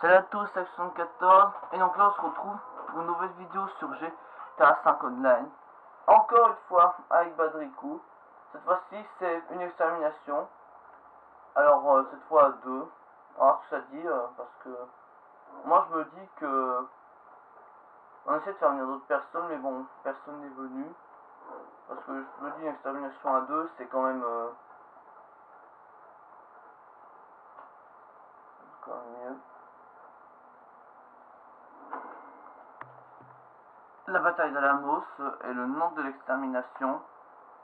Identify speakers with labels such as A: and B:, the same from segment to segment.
A: Salut à tous, c'est 74 et donc là on se retrouve pour une nouvelle vidéo sur GTA 5 Online. Encore une fois avec Badrikou. Cette fois-ci c'est une extermination. Alors cette fois à deux. Alors ce que ça dit parce que moi je me dis que on essaie de faire venir d'autres personnes mais bon personne n'est venu. Parce que je me dis une extermination à deux c'est quand même mieux. La bataille d'Alamos est le nom de l'extermination.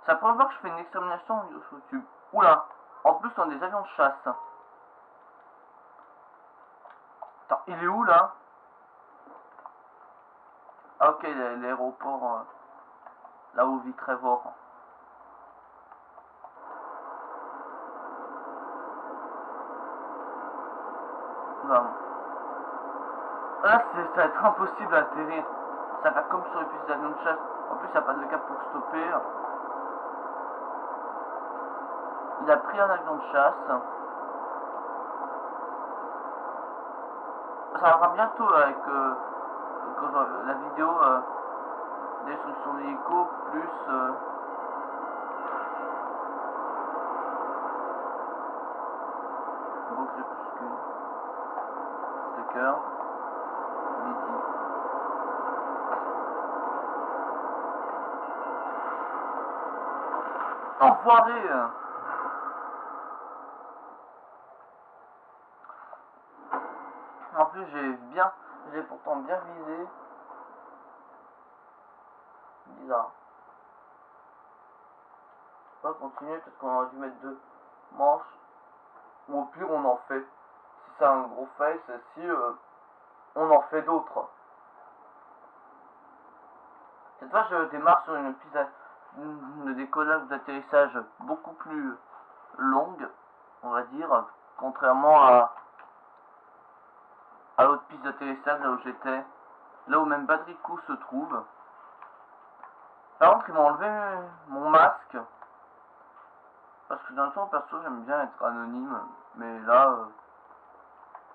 A: C'est la première fois que je fais une extermination sur YouTube. Oula, en plus on a des avions de chasse. Attends, il est où là? Ah ok, l'aéroport, là où vit Trevor. Oula. Là ça va être impossible à atterrir. Ça va comme sur les pistes d'avions de chasse. En plus il n'y a pas de cap pour stopper. Il a pris un avion de chasse. Ça arrivera bientôt avec la vidéo destruction d'hélico plus beau crépuscule. Cœur. Midi. Enfoiré! En plus j'ai pourtant bien visé. Bizarre. On va continuer, peut-être qu'on aurait dû mettre deux manches. Ou au pire on en fait. Si c'est un gros face, si on en fait d'autres. Cette fois je démarre sur une piste de décollage ou d'atterrissage beaucoup plus longue, on va dire, contrairement à l'autre piste d'atterrissage là où j'étais, là où même Badrikou se trouve. Par contre ils m'ont enlevé mon masque, parce que dans le temps perso j'aime bien être anonyme, mais là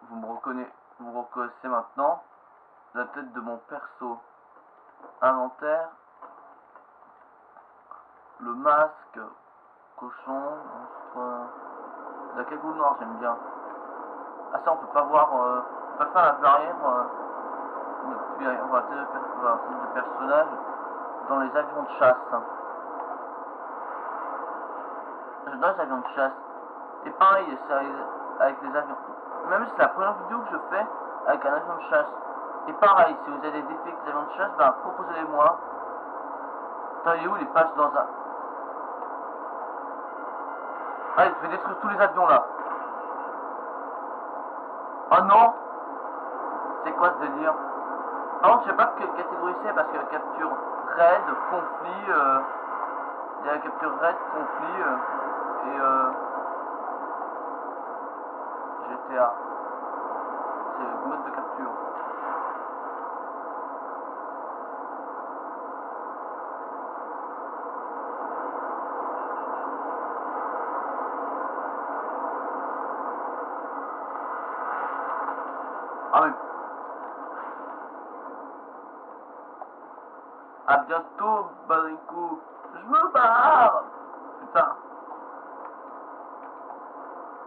A: vous me reconnaissez maintenant. La tête de mon perso, inventaire, le masque, cochon, monstre, la cagoule noire j'aime bien. Ah ça on peut pas voir, on peut pas faire la vue arrière depuis on va le personnage dans les avions de chasse. J'adore les avions de chasse. Et pareil, avec les avions. Même si c'est la première vidéo que je fais avec un avion de chasse. Et pareil, si vous avez des défis avec les avions de chasse, ben proposez-les-moi. Attends, il est où? Il passe dans un. Allez, je vais détruire tous les avions là. Oh non! C'est quoi ce délire? Par contre, je sais pas quelle catégorie c'est parce que la capture raid, conflit, il y a la capture raid, conflit et GTA. C'est le mode de capture. Ah mais. A bientôt, Badrikou. Je me barre. Putain.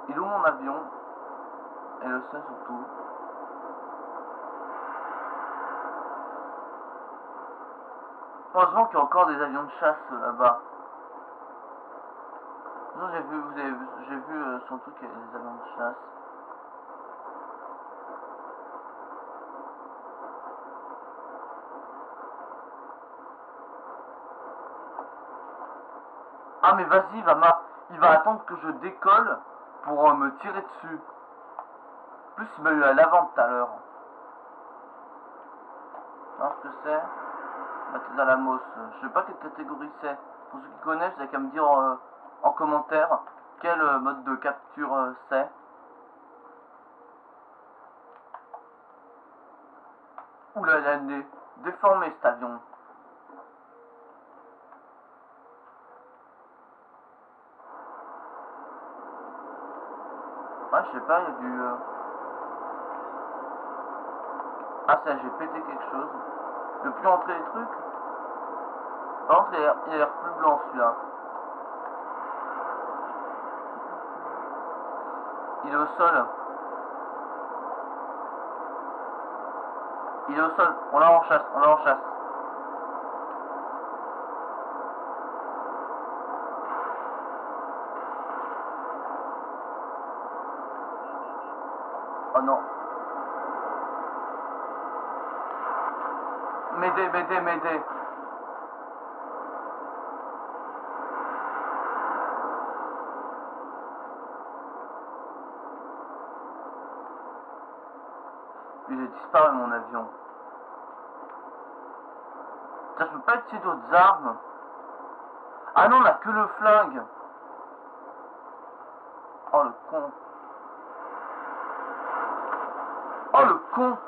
A: Il est où mon avion? Et le sien surtout. Heureusement qu'il y a encore des avions de chasse là-bas. J'ai vu son truc avec les avions de chasse. Ah mais vas-y, il va attendre que je décolle pour me tirer dessus. En plus il m'a eu à l'avant tout à l'heure. Alors ce que c'est? Bataille d'Alamos. Je sais pas quelle catégorie c'est. Pour ceux qui connaissent, vous avez qu'à me dire en commentaire quel mode de capture c'est. Oula, il a déformé cet avion. Ouais, je sais pas, il y a du... Ah ça, j'ai pété quelque chose. Je peux plus entrer les trucs. Par contre, il a l'air plus blanc celui-là. Il est au sol. Il est au sol. On l'a en chasse. On l'a en chasse. Oh non. M'aider, m'aider, m'aider. Il a disparu mon avion. Ça, je peux pas utiliser d'autres armes. Ah non, on a que le flingue. Oh le con. Oh le con.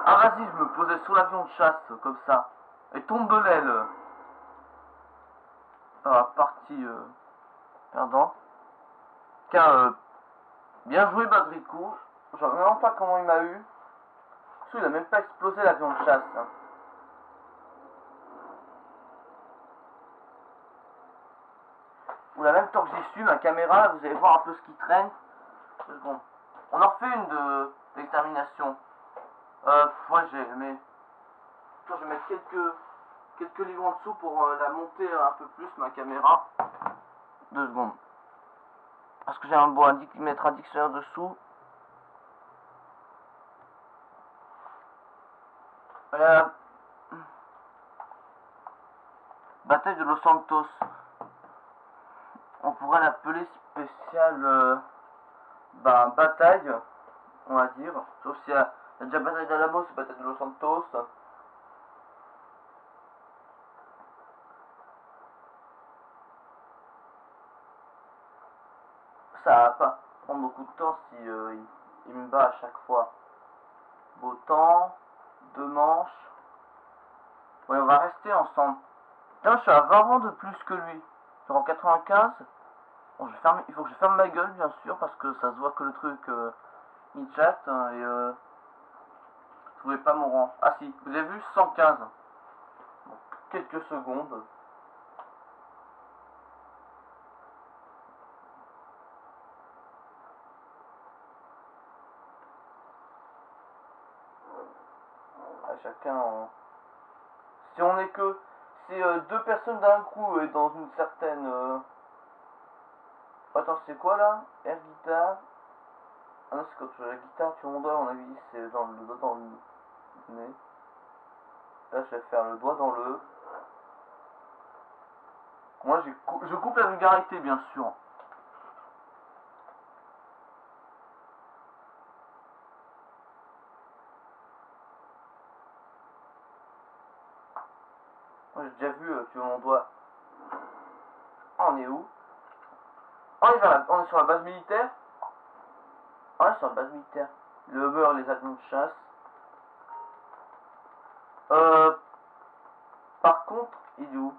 A: Ah vas-y, je me posais sur l'avion de chasse, comme ça. Et tombe de l'aile. Ah, partie perdant. Tiens, bien joué Badrico. Je sais vraiment pas comment il m'a eu. Parce qu'il a même pas explosé l'avion de chasse. Hein. Ou la même temps que j'y suis, ma caméra, vous allez voir un peu ce qui traîne. 2 secondes. On en refait une d'extermination. Ouais, mais... Attends, je vais mettre quelques livres en dessous pour la monter un peu plus, ma caméra. 2 secondes. Parce que j'ai un beau mettre un dictionnaire dessous. Bataille de Los Santos. On pourrait l'appeler spéciale bataille, on va dire. Sauf s'il y a déjà bataille d'Alamos, c'est bataille de Los Santos. Ça va pas prendre beaucoup de temps si il me bat à chaque fois. Beau temps, 2 manches. Ouais, on va rester ensemble. Putain, je suis à 20 rangs de plus que lui. Genre en 95. Bon, il faut que je ferme ma gueule, bien sûr, parce que ça se voit que le truc il chatte et je trouvais pas mon rang. Ah si, vous avez vu 115. Donc, quelques secondes. À chacun en... Si on est que... Si 2 personnes d'un coup et dans une certaine... Attends, c'est quoi là? Air guitare. Ah non, c'est quand tu as la guitare, tu mon doigt, à mon avis, c'est dans le doigt dans le nez. Là, je vais faire le doigt dans le... Moi, je coupe la vulgarité, bien sûr. Moi, j'ai déjà vu, tu vois mon doigt. Ah, on est où? On est sur la base militaire. Ah, on est sur la base militaire. Le beurre, les avions de chasse. Par contre, il est où?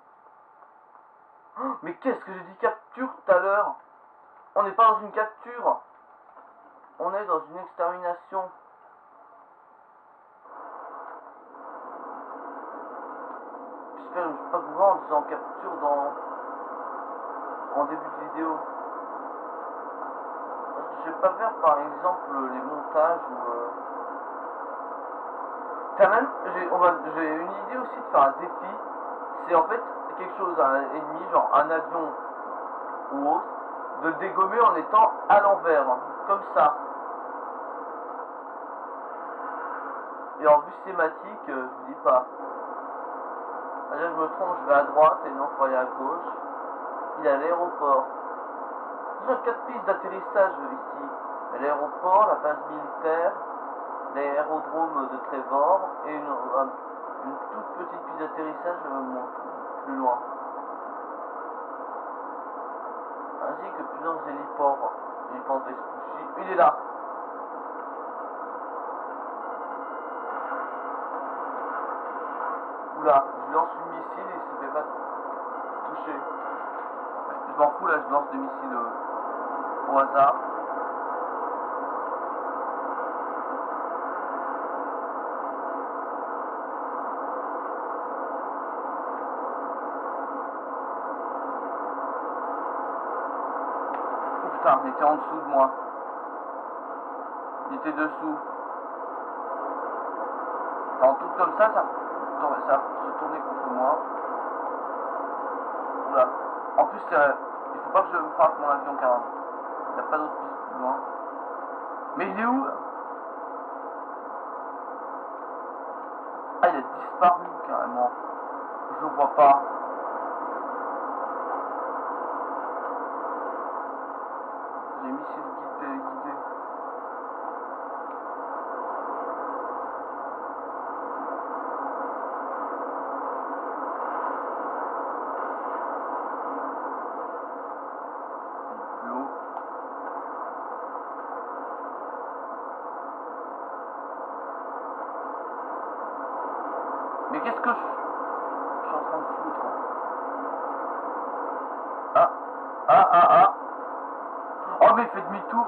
A: Oh, mais qu'est-ce que j'ai dit capture tout à l'heure? On n'est pas dans une capture. On est dans une extermination. J'espère que je ne suis pas gourmand en disant capture en début de vidéo. Parce que je vais pas faire par exemple les montages ou... T'as même... J'ai une idée aussi de faire un défi. C'est en fait quelque chose à un ennemi, genre un avion ou autre, de le dégommer en étant à l'envers, hein, comme ça. Et en vue schématique, je vous dis pas. Là je me trompe, je vais à droite et non, faut aller à gauche. Il est à l'aéroport. J'ai 4 pistes d'atterrissage ici. L'aéroport, la base militaire, l'aérodrome de Trevor et une toute petite piste d'atterrissage plus loin. Ainsi que plusieurs héliports. Héliport de Vespucci. Il est là. Oula, je lance une missile et il se fait pas toucher. Ouais, je m'en fous là, je lance des missiles au hasard. là, il était en dessous de moi. Il était dessous. Quand tout comme ça se tournait contre moi. Oula. En plus, il faut pas que je me frappe mon avion car il n'y a pas d'autre piste plus loin. Mais il est où? Ah, il a disparu carrément. Je le vois pas. Les missiles guidés. Plus haut. Mais qu'est-ce que je suis en train de foutre? Ah. Oh, mais il fait demi-tour.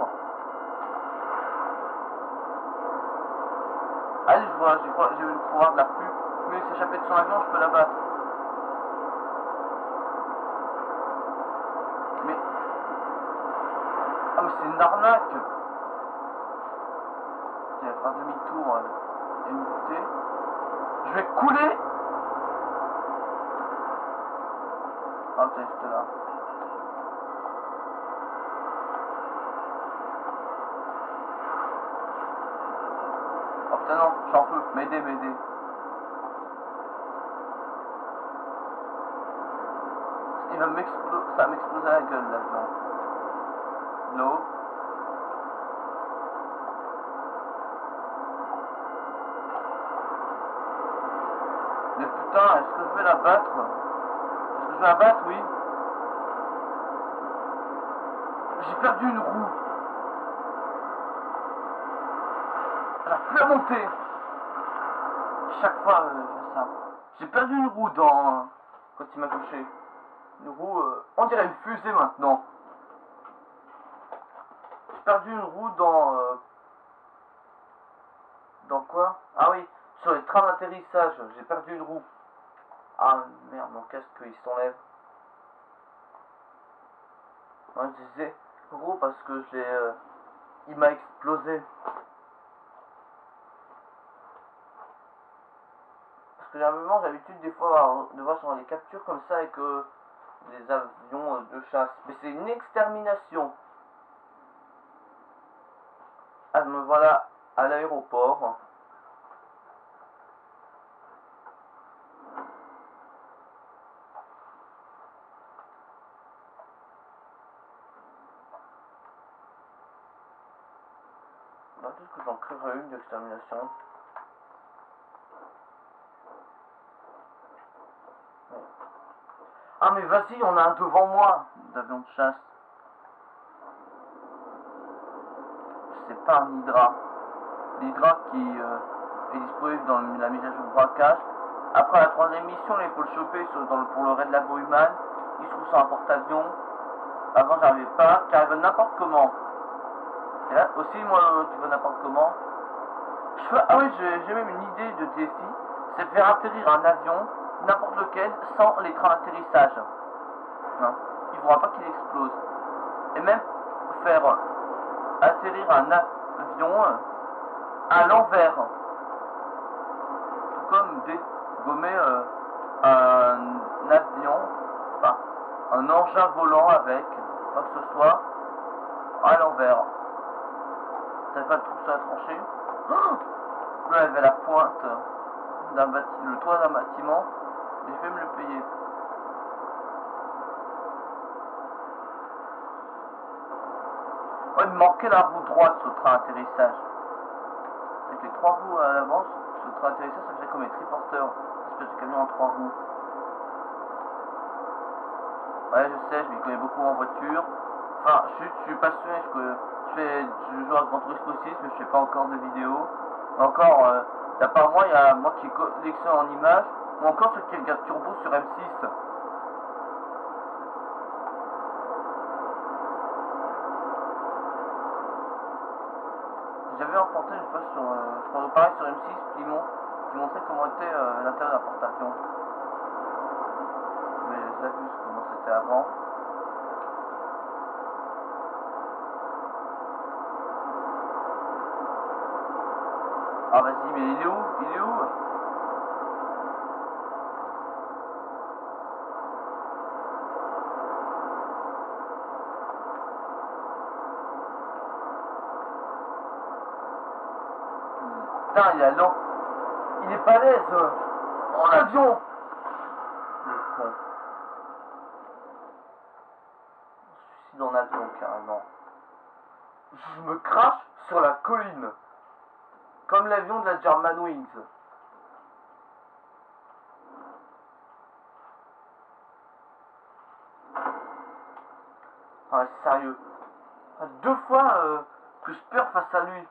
A: Allez, j'ai vu le coureur de la pluie. Mais il s'échappait de son avion, je peux l'abattre. Mais... Ah, mais c'est une arnaque. Il va faire demi-tour et me buter. Je vais couler. Ah, putain, j'étais là. Oh putain, non, je suis en feu. M'aider. Il va m'exploser. Ça va m'exploser la gueule, l'avion. L'eau. Mais putain, est-ce que je vais la battre? Est-ce que je vais la battre? Oui. J'ai perdu une roue. Elle a plus à monter. Chaque fois, je fais ça. J'ai perdu une roue quand il m'a touché. Une roue, on dirait une fusée maintenant. J'ai perdu une roue dans quoi? Ah oui, sur les trains d'atterrissage, j'ai perdu une roue. Ah merde, mon casque il s'enlève. Moi je disais gros parce que il m'a explosé. Parce que généralement j'ai l'habitude des fois de voir sur des captures comme ça avec des avions de chasse. Mais c'est une extermination. Ah, me voilà à l'aéroport. Peut-être que j'en créerai une d'extermination. Ah mais vas-y, on a un devant moi d'avion de chasse. C'est pas un Hydra. L'Hydra qui est disponible dans la mise à jour braquage. Après la troisième mission, il faut le choper pour le raid de la Bohumane. Il se trouve sur un porte-avions. Avant j'arrivais pas, qui arrive n'importe comment. Et là aussi moi qui va n'importe comment. Ah oui, j'ai même une idée de défi, c'est de faire atterrir un avion, n'importe lequel, sans les trains d'atterrissage. Non, il ne faudra pas qu'il explose. Et même faire atterrir un avion à l'envers. Tout comme dégommer un avion, enfin un engin volant avec, quoi que ce soit, à l'envers. T'avais pas le trou sur la tranchée? Là, il y avait la pointe le toit d'un bâtiment. J'ai fait me le payer. Ouais, il me manquait la roue droite sur le train d'atterrissage. C'est que les 3 roues à l'avance sur le train d'atterrissage, ça faisait comme les triporteurs. Une espèce de camion en 3 roues. Ouais, je sais, je m'y connais beaucoup en voiture. Enfin, je suis passionné, je joue à Grand Turismo 6, mais je fais pas encore de vidéos. Encore, à part moi, il y a moi qui collectionne en images, ou encore ceux qui regardent Turbo sur M6. J'avais emporté une fois je crois pareil sur M6, qui montrait comment était l'intérieur d'un porte-avions. Mais j'ai déjà vu comment c'était avant. Ah vas-y, mais il est où? Il est où? Putain, il est lent. Il est balèze. En avion. Le con. On se suicide en avion carrément. Je me crache sur la colline. Comme l'avion de la Germanwings. Ah, sérieux. 2 fois que je perds face à lui.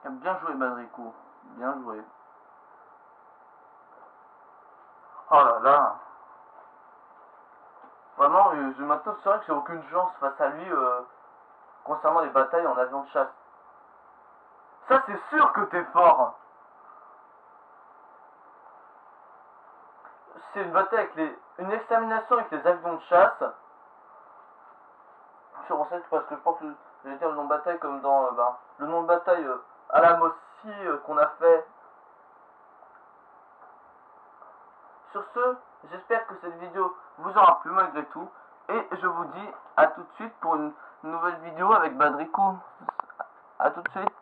A: Bien joué, Badrico. Bien joué. Oh là là. Vraiment, maintenant c'est vrai que j'ai aucune chance face à lui concernant les batailles en avion de chasse. Ça c'est sûr que t'es fort. C'est une bataille avec une extermination avec les avions de chasse. Sur on sait parce que je pense que je vais dire le nom de bataille comme dans le nom de bataille à la Mossi qu'on a fait. Sur ce, j'espère que cette vidéo vous aura plu malgré tout. Et je vous dis à tout de suite pour une nouvelle vidéo avec Badrico. A tout de suite.